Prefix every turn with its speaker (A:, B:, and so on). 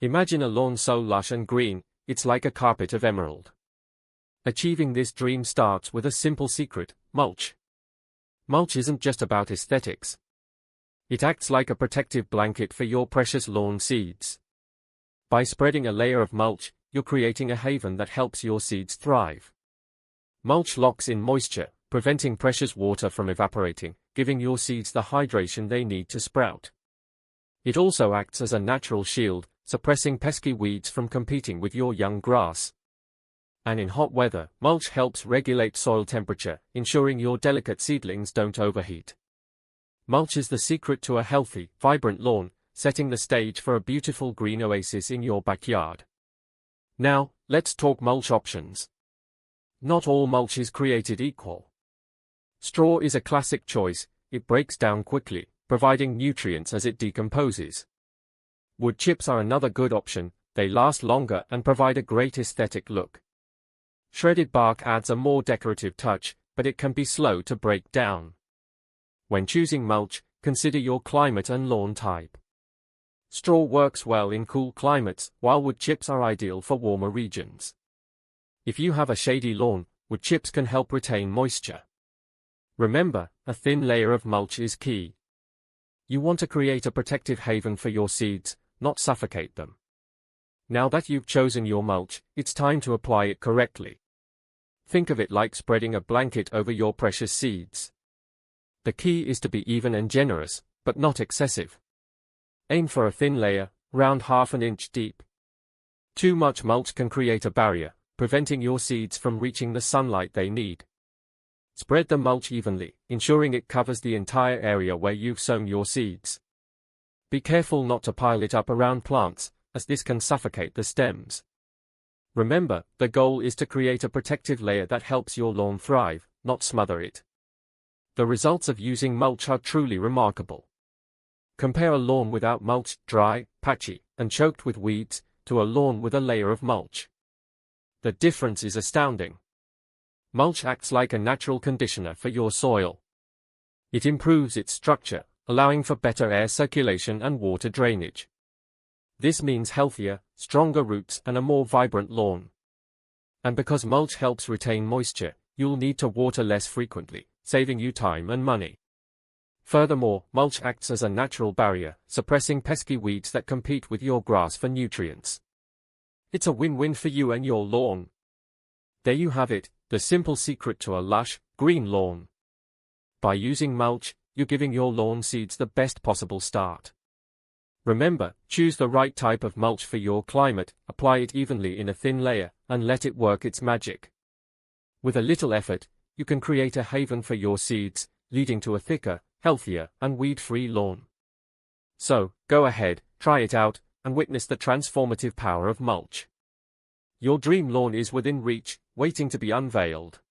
A: Imagine a lawn so lush and green, it's like a carpet of emerald. Achieving this dream starts with a simple secret: mulch. Mulch isn't just about aesthetics. It acts like a protective blanket for your precious lawn seeds. By spreading a layer of mulch, you're creating a haven that helps your seeds thrive. Mulch locks in moisture, preventing precious water from evaporating, giving your seeds the hydration they need to sprout. It also acts as a natural shield, suppressing pesky weeds from competing with your young grass. And in hot weather, mulch helps regulate soil temperature, ensuring your delicate seedlings don't overheat. Mulch is the secret to a healthy, vibrant lawn, setting the stage for a beautiful green oasis in your backyard. Now, let's talk mulch options. Not all mulch is created equal. Straw is a classic choice. It breaks down quickly, providing nutrients as it decomposes. Wood chips are another good option. They last longer and provide a great aesthetic look. Shredded bark adds a more decorative touch, but it can be slow to break down. When choosing mulch, consider your climate and lawn type. Straw works well in cool climates, while wood chips are ideal for warmer regions. If you have a shady lawn, wood chips can help retain moisture. Remember, a thin layer of mulch is key. You want to create a protective haven for your seeds, not suffocate them. Now that you've chosen your mulch, it's time to apply it correctly. Think of it like spreading a blanket over your precious seeds. The key is to be even and generous, but not excessive. Aim for a thin layer, around ½ inch deep. Too much mulch can create a barrier, preventing your seeds from reaching the sunlight they need. Spread the mulch evenly, ensuring it covers the entire area where you've sown your seeds. Be careful not to pile it up around plants, as this can suffocate the stems. Remember, the goal is to create a protective layer that helps your lawn thrive, not smother it. The results of using mulch are truly remarkable. Compare a lawn without mulch, dry, patchy, and choked with weeds, to a lawn with a layer of mulch. The difference is astounding. Mulch acts like a natural conditioner for your soil. It improves its structure, allowing for better air circulation and water drainage. This means healthier, stronger roots and a more vibrant lawn. And because mulch helps retain moisture, you'll need to water less frequently, saving you time and money. Furthermore, mulch acts as a natural barrier, suppressing pesky weeds that compete with your grass for nutrients. It's a win-win for you and your lawn. There you have it, the simple secret to a lush, green lawn. By using mulch, you're giving your lawn seeds the best possible start. Remember, choose the right type of mulch for your climate, apply it evenly in a thin layer, and let it work its magic. With a little effort, you can create a haven for your seeds, leading to a thicker, healthier, and weed-free lawn. So, go ahead, try it out, and witness the transformative power of mulch. Your dream lawn is within reach, waiting to be unveiled.